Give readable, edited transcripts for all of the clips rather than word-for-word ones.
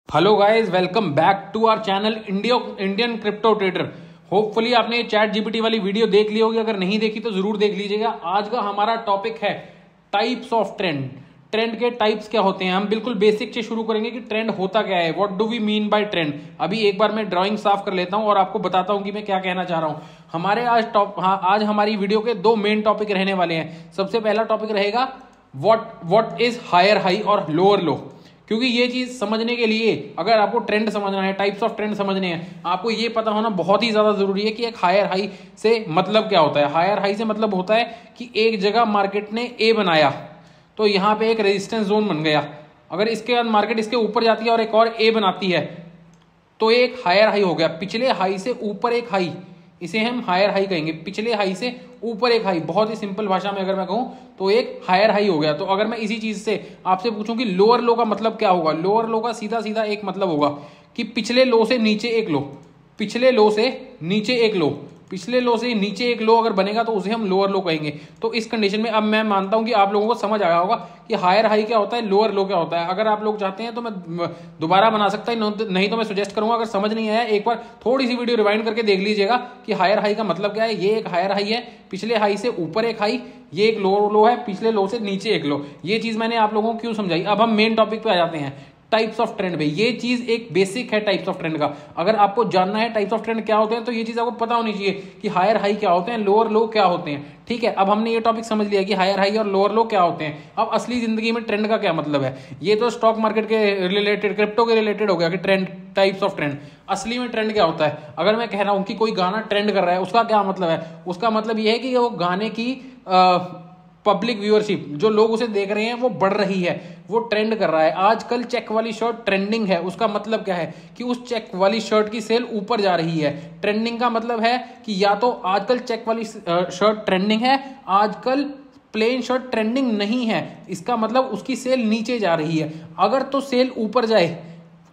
Hello guys, welcome back to our channel Indian crypto trader. Hopefully आपने ये chat GPT वाली video देख ली होगी। अगर नहीं देखी तो जरूर देख लीजिएगा। आज का हमारा टॉपिक है टाइप्स ऑफ ट्रेंड। ट्रेंड के टाइप्स क्या होते हैं। हम बिल्कुल बेसिक से शुरू करेंगे कि ट्रेंड होता क्या है, what do we mean by trend. अभी एक बार मैं ड्राइंग साफ कर लेता हूं और आपको बताता हूं कि मैं क्या कहना चाह रहा हूं। हमारे आज हमारी वीडियो के दो मेन टॉपिक रहने वाले हैं। सबसे पहला टॉपिक रहेगा व्हाट इज हायर हाई और लोअर लो, क्योंकि ये चीज समझने के लिए अगर आपको ट्रेंड समझना है, टाइप्स ऑफ ट्रेंड समझने हैं, आपको ये पता होना बहुत ही ज्यादा जरूरी है कि एक हायर हाई से मतलब क्या होता है। हायर हाई से मतलब होता है कि एक जगह मार्केट ने ए बनाया तो यहाँ पे एक रेजिस्टेंस जोन बन गया। अगर इसके बाद मार्केट इसके ऊपर जाती है और एक और ए बनाती है तो एक हायर हाई हो गया। पिछले हाई से ऊपर एक हाई, इसे हम हायर हाई कहेंगे। पिछले हाई से ऊपर एक हाई, बहुत ही सिंपल भाषा में अगर मैं कहूं तो एक हायर हाई हो गया। तो अगर मैं इसी चीज से आपसे पूछूं कि लोअर लो का मतलब क्या होगा, लोअर लो का सीधा सीधा एक मतलब होगा कि पिछले लो से नीचे एक लो, पिछले लो से नीचे एक लो, पिछले लो से नीचे एक लो अगर बनेगा तो उसे हम लोअर लो कहेंगे। तो इस कंडीशन में अब मैं मानता हूं कि आप लोगों को समझ आया होगा कि हायर हाई क्या होता है, लोअर लो क्या होता है। अगर आप लोग चाहते हैं तो मैं दोबारा बना सकता हूं, नहीं तो मैं सजेस्ट करूंगा अगर समझ नहीं आया एक बार थोड़ी सी वीडियो रिवाइंड करके देख लीजिएगा कि हायर हाई का मतलब क्या है। ये एक हायर हाई है, पिछले हाई से ऊपर एक हाई, ये एक लोअर लो है, पिछले लो से नीचे एक लो। ये चीज मैंने आप लोगों को क्यों समझाई। अब हम मेन टॉपिक पे आ जाते हैं, टाइप्स ऑफ ट्रेंड पे। ये चीज एक बेसिक है टाइप्स ऑफ ट्रेंड का। अगर आपको जानना है टाइप्स ऑफ ट्रेंड क्या होते हैं तो ये चीज आपको पता होनी चाहिए कि हायर हाई क्या होते हैं, लोअर लो क्या होते हैं। ठीक है, अब हमने ये टॉपिक समझ लिया कि हायर हाई और लोअर लो क्या होते हैं। अब असली जिंदगी में ट्रेंड का क्या मतलब है। ये तो स्टॉक मार्केट के रिलेटेड, क्रिप्टो के रिलेटेड हो गया कि ट्रेंड, टाइप्स ऑफ ट्रेंड। असली में ट्रेंड क्या होता है। अगर मैं कह रहा हूं कि कोई गाना ट्रेंड कर रहा है, उसका क्या मतलब है। उसका मतलब यह है कि वो गाने की पब्लिक व्यूअरशिप, जो लोग उसे देख रहे हैं वो बढ़ रही है, वो ट्रेंड कर रहा है। आजकल चेक वाली शर्ट ट्रेंडिंग है, उसका मतलब क्या है कि उस चेक वाली शर्ट की सेल ऊपर जा रही है। ट्रेंडिंग का मतलब है कि या तो आजकल चेक वाली शर्ट ट्रेंडिंग है, आजकल प्लेन शर्ट ट्रेंडिंग नहीं है, इसका मतलब उसकी सेल नीचे जा रही है। अगर तो सेल ऊपर जाए,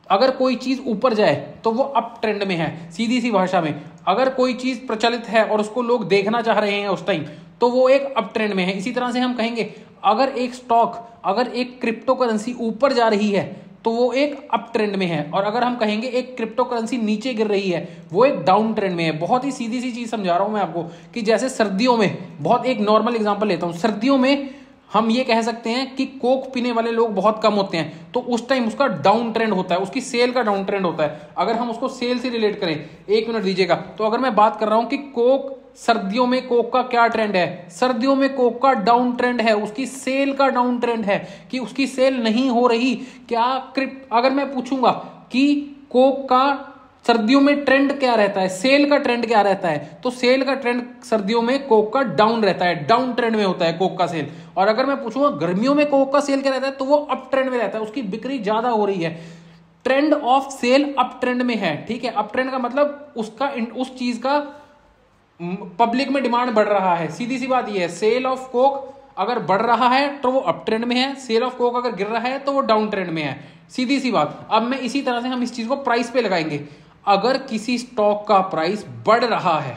अगर कोई चीज ऊपर जाए तो वो अप ट्रेंड में है। सीधी सी भाषा में अगर कोई चीज प्रचलित है और उसको लोग देखना चाह रहे हैं उस टाइम, तो वो एक अप ट्रेंड में है। इसी तरह से हम कहेंगे अगर एक स्टॉक, अगर एक क्रिप्टो करेंसी ऊपर जा रही है तो वो एक अप ट्रेंड में है, और अगर हम कहेंगे एक क्रिप्टो करेंसी नीचे गिर रही है वो एक डाउन ट्रेंड में है। बहुत ही सीधी सी चीज समझा रहा हूं मैं आपको कि जैसे सर्दियों में, बहुत एक नॉर्मल एग्जांपल लेता हूं, सर्दियों में हम ये कह सकते हैं कि कोक पीने वाले लोग बहुत कम होते हैं, तो उस टाइम उसका डाउन ट्रेंड होता है, उसकी सेल का डाउन ट्रेंड होता है। अगर हम उसको सेल से रिलेट करें, एक मिनट दीजिएगा, तो अगर मैं बात कर रहा हूं कि कोक, सर्दियों में कोक का क्या ट्रेंड है, सर्दियों में कोक का डाउन ट्रेंड है, उसकी सेल का डाउन ट्रेंड है कि उसकी सेल नहीं हो रही। क्या अगर मैं पूछूंगा कि कोक का सर्दियों में ट्रेंड क्या रहता है, सेल का ट्रेंड क्या रहता है, तो सेल का ट्रेंड सर्दियों में कोक का डाउन रहता है, डाउन ट्रेंड में होता है कोक का सेल। और अगर मैं पूछूंगा गर्मियों में कोक का सेल क्या रहता है, तो वो अप ट्रेंड में रहता है, उसकी बिक्री ज्यादा हो रही है। Trend of sell up trend में है। ठीक है, अप ट्रेंड का मतलब उसका, उस चीज का पब्लिक में डिमांड बढ़ रहा है। सीधी सी बात यह है, सेल ऑफ कोक अगर बढ़ रहा है तो वो अप ट्रेंड में है, सेल ऑफ कोक अगर गिर रहा है तो वो डाउन ट्रेंड में है। सीधी सी बात। अब मैं इसी तरह से हम इस चीज को प्राइस पे लगाएंगे। अगर किसी स्टॉक का प्राइस बढ़ रहा है,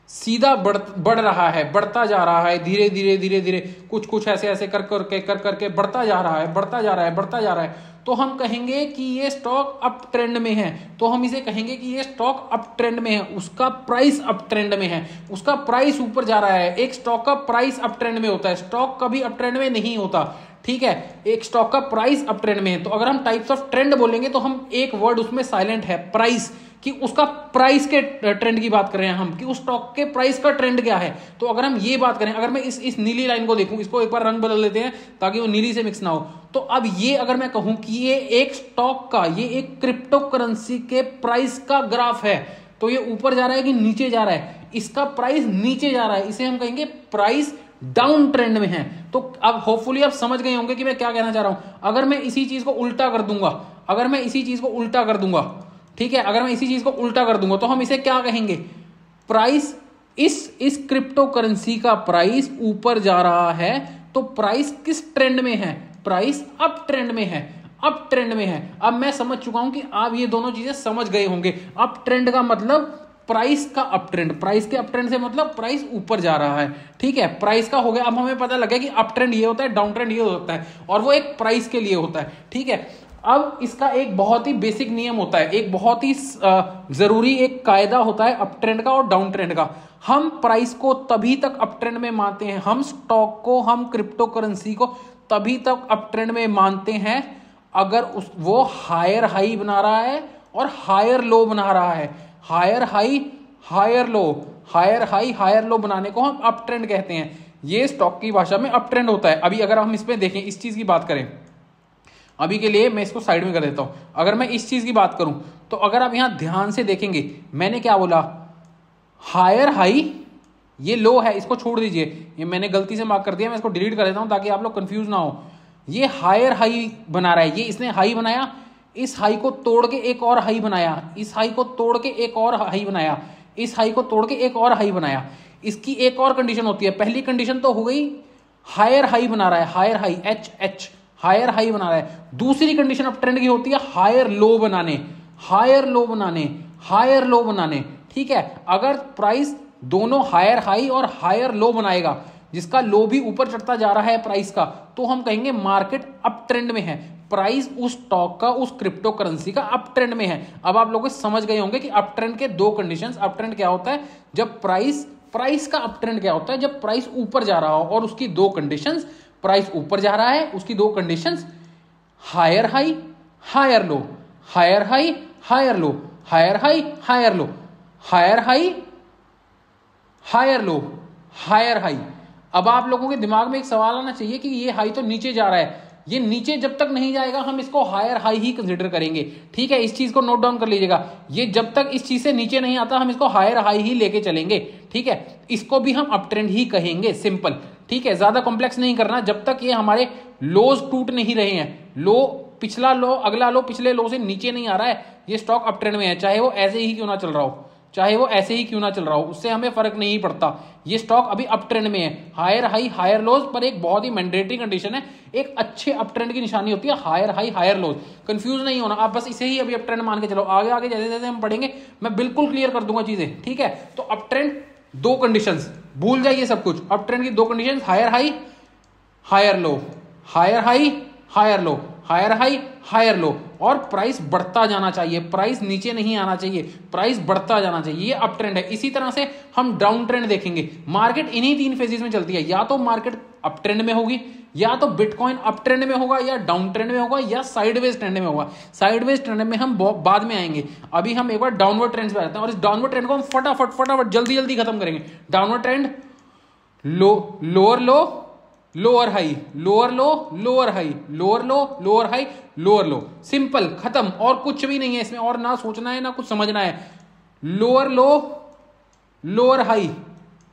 सीधा बढ़ रहा है, बढ़ता जा रहा है, धीरे धीरे धीरे धीरे कुछ कुछ ऐसे ऐसे कर करके बढ़ता जा रहा है, बढ़ता जा रहा है, बढ़ता जा रहा है, तो हम कहेंगे कि ये स्टॉक अप ट्रेंड में है। तो हम इसे कहेंगे कि ये स्टॉक अप ट्रेंड में है, उसका प्राइस अप ट्रेंड में है, उसका प्राइस ऊपर जा रहा है। एक स्टॉक का प्राइस अप ट्रेंड में होता है, स्टॉक कभी अप ट्रेंड में नहीं होता। ठीक है, एक स्टॉक का प्राइस अप ट्रेंड में है। तो अगर हम टाइप्स ऑफ ट्रेंड बोलेंगे तो हम एक वर्ड उसमें साइलेंट है, प्राइस, कि उसका प्राइस के ट्रेंड की बात कर रहे हैं हम, कि उस स्टॉक के प्राइस का ट्रेंड क्या है। तो अगर हम ये बात करें, अगर मैं इस नीली लाइन को देखूं, इसको एक बार रंग बदल देते हैं ताकि वो नीली से मिक्स ना हो, तो अब ये अगर मैं कहूं कि ये एक स्टॉक का, ये एक क्रिप्टो करेंसी के प्राइस का ग्राफ है, तो ये ऊपर जा रहा है कि नीचे जा रहा है, इसका प्राइस नीचे जा रहा है, इसे हम कहेंगे प्राइस डाउन ट्रेंड में है। तो अब होपफुली आप समझ गए होंगे कि मैं क्या कहना चाह रहा हूं। अगर मैं इसी चीज को उल्टा कर दूंगा, अगर मैं इसी चीज को उल्टा कर दूंगा, ठीक है, अगर मैं इसी चीज को उल्टा कर दूंगा तो हम इसे क्या कहेंगे, प्राइस, इस क्रिप्टो करेंसी का प्राइस ऊपर जा रहा है तो प्राइस किस ट्रेंड में है, प्राइस अप ट्रेंड में है, अप ट्रेंड में है। अब मैं समझ चुका हूं कि आप ये दोनों चीजें समझ गए होंगे। अप ट्रेंड का मतलब प्राइस का अप ट्रेंड, प्राइस के अप ट्रेंड से मतलब प्राइस ऊपर जा रहा है। ठीक है, प्राइस का हो गया। अब हमें पता लगा कि अप ट्रेंड ये होता है, डाउन ट्रेंड ये होता है, और वो एक प्राइस के लिए होता है। ठीक है, अब इसका एक बहुत ही बेसिक नियम होता है, एक बहुत ही जरूरी एक कायदा होता है अप ट्रेंड का और डाउन ट्रेंड का। हम प्राइस को तभी तक अप ट्रेंड में मानते हैं, हम स्टॉक को, हम क्रिप्टो करेंसी को तभी तक अप ट्रेंड में मानते हैं अगर वो हायर हाई बना रहा है और हायर लो बना रहा है। Higher high higher low, higher high higher low बनाने को हम अप ट्रेंड कहते हैं। ये स्टॉक की भाषा में अप ट्रेंड होता है। अभी अगर हम इसमें देखें, इस चीज की बात करें, अभी के लिए मैं इसको साइड में कर देता हूं। अगर मैं इस चीज की बात करूं तो अगर आप यहां ध्यान से देखेंगे, मैंने क्या बोला, हायर हाई, ये लो है, इसको छोड़ दीजिए, ये मैंने गलती से मार्क कर दिया, मैं इसको डिलीट कर देता हूं ताकि आप लोग कंफ्यूज ना हो। ये हायर हाई बना रहा है, ये इसने हाई बनाया, इस हाई को तोड़ के एक और हाई बनाया, इस हाई को तोड़ के एक और हाई बनाया, इस हाई को तोड़ के एक और हाई बनाया। इसकी एक और कंडीशन होती है। पहली कंडीशन तो हो गई हायर हाई बना रहा है, higher high H H, higher high बना रहा है। दूसरी कंडीशन अप ट्रेंड की होती है हायर लो बनाने, हायर लो बनाने, हायर लो बनाने। ठीक है, अगर प्राइस दोनों हायर हाई और हायर लो बनाएगा, जिसका लो भी ऊपर चढ़ता जा रहा है प्राइस का, तो हम कहेंगे मार्केट अप ट्रेंड में है। प्राइस उस स्टॉक का, उस क्रिप्टो करेंसी का अप ट्रेंड में है। अब आप लोग समझ गए होंगे कि अप ट्रेंड के दो कंडीशंस। अप ट्रेंड क्या होता है, जब प्राइस का अप ट्रेंड क्या होता है, जब प्राइस ऊपर जा रहा हो, और उसकी दो कंडीशंस, प्राइस ऊपर जा रहा है, उसकी दो conditions, higher high higher low, higher high higher low, higher high higher low, higher high higher low, higher high. अब आप लोगों के दिमाग में एक सवाल आना चाहिए कि ये हाई तो नीचे जा रहा है, ये नीचे जब तक नहीं जाएगा हम इसको हायर हाई ही कंसीडर करेंगे। ठीक है, इस चीज को नोट डाउन कर लीजिएगा, ये जब तक इस चीज से नीचे नहीं आता हम इसको हायर हाई ही लेके चलेंगे। ठीक है, इसको भी हम अप ट्रेंड ही कहेंगे, सिंपल। ठीक है, ज्यादा कॉम्प्लेक्स नहीं करना, जब तक ये हमारे लोज टूट नहीं रहे हैं, लो पिछला लो अगला लो पिछले लो से नीचे नहीं आ रहा है, ये स्टॉक अप ट्रेंड में है, चाहे वो ऐसे ही क्यों ना चल रहा हो, चाहे वो ऐसे ही क्यों ना चल रहा हो, उससे हमें फर्क नहीं पड़ता। ये स्टॉक अभी अप ट्रेंड में है। हायर हाई हायर लोज पर एक बहुत ही मैंडेटरी कंडीशन है, एक अच्छे अप ट्रेंड की निशानी होती है higher high higher lows. Confuse नहीं होना, आप बस इसे ही अभी अप ट्रेंड मान के चलो। आगे आगे जैसे जैसे हम पढ़ेंगे मैं बिल्कुल क्लियर कर दूंगा चीजें। ठीक है, तो अप ट्रेंड दो कंडीशंस, भूल जाइए सब कुछ। अप ट्रेंड की दो conditions, higher high higher low, higher high higher low, higher high higher low, और प्राइस बढ़ता जाना चाहिए, प्राइस नीचे नहीं आना चाहिए, प्राइस बढ़ता जाना चाहिए, ये अप ट्रेंड है। इसी तरह से हम डाउन ट्रेंड देखेंगे। मार्केट इन्हीं तीन फेजेस में चलती है, या तो मार्केट अप ट्रेंड में होगी, या तो बिटकॉइन अप ट्रेंड में होगा, या डाउन ट्रेंड में होगा, या साइडवेज ट्रेंड में होगा। साइडवेज ट्रेंड में हम बाद में आएंगे, अभी हम एक बार डाउनवर्ड ट्रेंड पे आते हैं, और इस डाउनवर्ड ट्रेंड को हम फटाफट जल्दी जल्दी खत्म करेंगे। डाउनवर्ड ट्रेंड, लोअर लो लोअर हाई, लोअर लो लोअर हाई, लोअर लो लोअर हाई, लोअर लो, सिंपल, खत्म। और कुछ भी नहीं है इसमें, और ना सोचना है ना कुछ समझना है। लोअर लो लोअर हाई,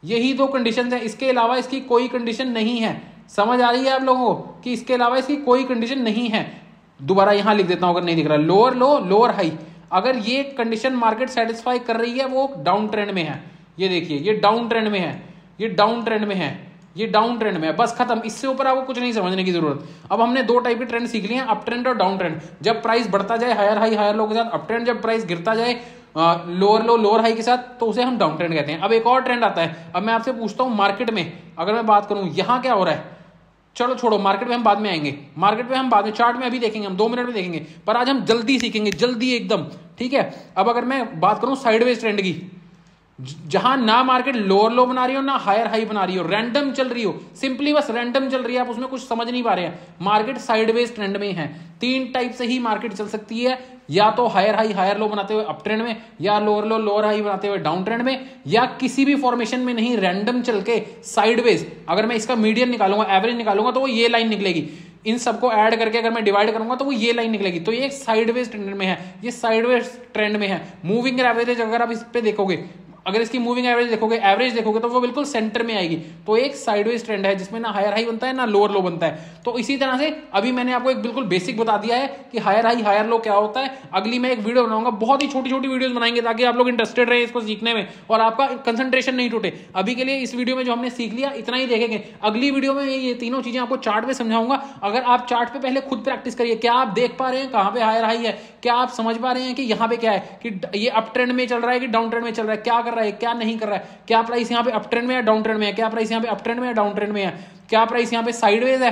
यही दो कंडीशन है, इसके अलावा इसकी कोई कंडीशन नहीं है। समझ आ रही है आप लोगों को कि इसके अलावा इसकी कोई कंडीशन नहीं है। दोबारा यहां लिख देता हूं अगर नहीं दिख रहा, लोअर लो लोअर हाई। अगर ये कंडीशन मार्केट सेटिस्फाई कर रही है, वो डाउन ट्रेंड में है। ये देखिए, ये डाउन ट्रेंड में है, ये डाउन ट्रेंड में है, ये डाउन ट्रेंड में है, बस खत्म। इससे ऊपर आपको कुछ नहीं समझने की जरूरत। अब हमने दो टाइप के ट्रेंड सीख लिए हैं, अप ट्रेंड और डाउन ट्रेंड। जब प्राइस बढ़ता जाए हायर हाई हायर लो के साथ अप ट्रेंड, जब प्राइस गिरता जाए लोअर लो लोअर हाई के साथ, तो उसे हम डाउन ट्रेंड कहते हैं। अब एक और ट्रेंड आता है। अब मैं आपसे पूछता हूं, मार्केट में अगर मैं बात करूं यहां क्या हो रहा है, चलो छोड़ो, मार्केट में हम बाद में आएंगे, मार्केट में हम बाद में, चार्ट में अभी देखेंगे, हम 2 मिनट में देखेंगे, पर आज हम जल्दी सीखेंगे, जल्दी एकदम। ठीक है, अब अगर मैं बात करूं साइडवेज ट्रेंड की, जहां ना मार्केट लोअर लो बना रही हो ना हायर हाई बना रही हो, रैंडम चल रही हो, सिंपली बस रैंडम चल रही है, आप उसमें कुछ समझ नहीं पा रहे हैं, मार्केट साइडवेज ट्रेंड में है। तीन टाइप से ही मार्केट चल सकती है, या तो हायर हाई हायर लो बनाते हुए अप ट्रेंड में, या लोअर लो लोअर हाई बनाते हुए डाउन ट्रेंड में, या किसी भी फॉर्मेशन में नहीं, रैंडम चल के साइडवेज। अगर मैं इसका मीडियन निकालूंगा, एवरेज निकालूंगा, तो वो ये लाइन निकलेगी। इन सबको ऐड करके अगर मैं डिवाइड करूंगा तो वो ये लाइन निकलेगी। तो ये साइडवेज ट्रेंड में है, ये साइडवेज ट्रेंड में है। मूविंग एवरेज अगर आप इस पे देखोगे, अगर इसकी मूविंग एवरेज देखोगे, एवरेज देखोगे, तो वो बिल्कुल सेंटर में आएगी। तो एक साइडवेज ट्रेंड है जिसमें ना हायर हाई बनता है ना लोअर लो बनता है। तो इसी तरह से अभी मैंने आपको एक बिल्कुल बेसिक बता दिया है कि हायर हाई हायर लो क्या होता है। अगली मैं एक वीडियो बनाऊंगा, बहुत ही छोटी छोटी वीडियोस बनाएंगे ताकि आप लोग इंटरेस्टेड रहे इसको सीखने में और आपका कंसंट्रेशन नहीं टूटे। अभी के लिए इस वीडियो में जो हमने सीख लिया इतना ही देखेंगे। अगली वीडियो में ये तीनों चीजें आपको चार्ट में समझाऊंगा। अगर आप चार्ट पे पहले खुद प्रैक्टिस करिए, क्या आप देख पा रहे हैं कहां पे हायर हाई है, क्या आप समझ पा रहे हैं कि यहाँ पे क्या है, कि ये अप ट्रेंड में चल रहा है कि डाउन ट्रेंड में चल रहा है, क्या कर रहा है क्या नहीं कर रहा है, क्या प्राइस यहाँ पे अप ट्रेंड में है डाउन ट्रेंड में है, क्या प्राइस यहाँ पे अप ट्रेंड में है डाउन ट्रेंड में है, क्या प्राइस यहाँ पे साइडवेज है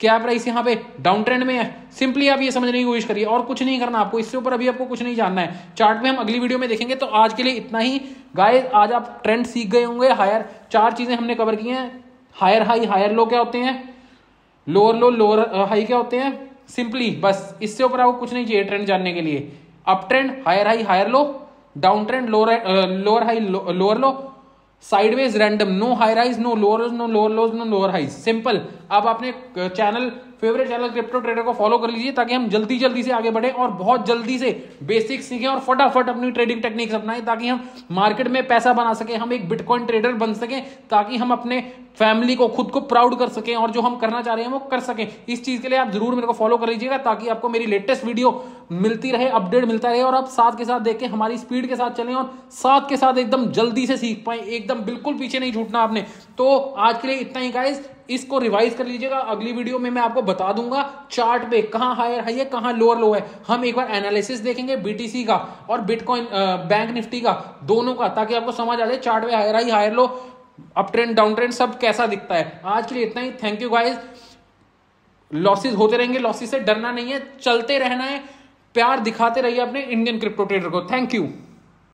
क्या प्राइस यहाँ पे डाउन ट्रेंड में है। सिंपली आप ये समझने की कोशिश करिए और कुछ नहीं करना आपको, इससे ऊपर अभी आपको कुछ नहीं जानना है। चार्ट में हम अगली वीडियो में देखेंगे। तो आज के लिए इतना ही गाइस। आज आप ट्रेंड सीख गए होंगे। हायर 4 चीजें हमने कवर की हैं। हायर हाई हायर लो क्या होते हैं, लोअर लो लोअर हाई क्या होते हैं। सिंपली बस इससे ऊपर आपको कुछ नहीं चाहिए ट्रेंड जानने के लिए। Up trend higher high higher low, down trend lower high lower low, sideways random, no high rise no lower no lower lows no lower highs. Simple. अब अपने channel favourite channel crypto trader को follow कर लीजिए ताकि हम जल्दी जल्दी से आगे बढ़े और बहुत जल्दी से बेसिक सीखें और फटाफट अपनी ट्रेडिंग टेक्निक्स अपनाएं ताकि हम मार्केट में पैसा बना सकें, हम एक बिटकॉइन ट्रेडर बन सकें, ताकि हम अपने फैमिली को खुद को प्राउड कर सकें और जो हम करना चाह रहे हैं वो कर सकें। इस चीज के लिए आप जरूर मेरे को फॉलो कर लीजिएगा ताकि आपको मेरी लेटेस्ट वीडियो मिलती रहे, अपडेट मिलता रहे और आप साथ के साथ देखें, हमारी स्पीड के साथ चलें और साथ के साथ एकदम जल्दी से सीख पाए, एकदम बिल्कुल पीछे नहीं छूटना आपने। तो आज के लिए इतना ही गाइस। इसको रिवाइज कर लीजिएगा। अगली वीडियो में मैं आपको बता दूंगा चार्ट पे कहां हायर हाई है कहां लोअर लो है। हम एक बार एनालिसिस देखेंगे बीटीसी का और बिटकॉइन बैंक निफ्टी का, दोनों का, ताकि आपको समझ आ जाए चार्ट पे higher high higher low, up trend down trend सब कैसा दिखता है। आज के लिए इतना ही। Thank you guys. लॉसेस होते रहेंगे, लॉसेस से डरना नहीं है, चलते रहना है, प्यार दिखाते रहिए अपने इंडियन क्रिप्टो ट्रेडर को। Thank you.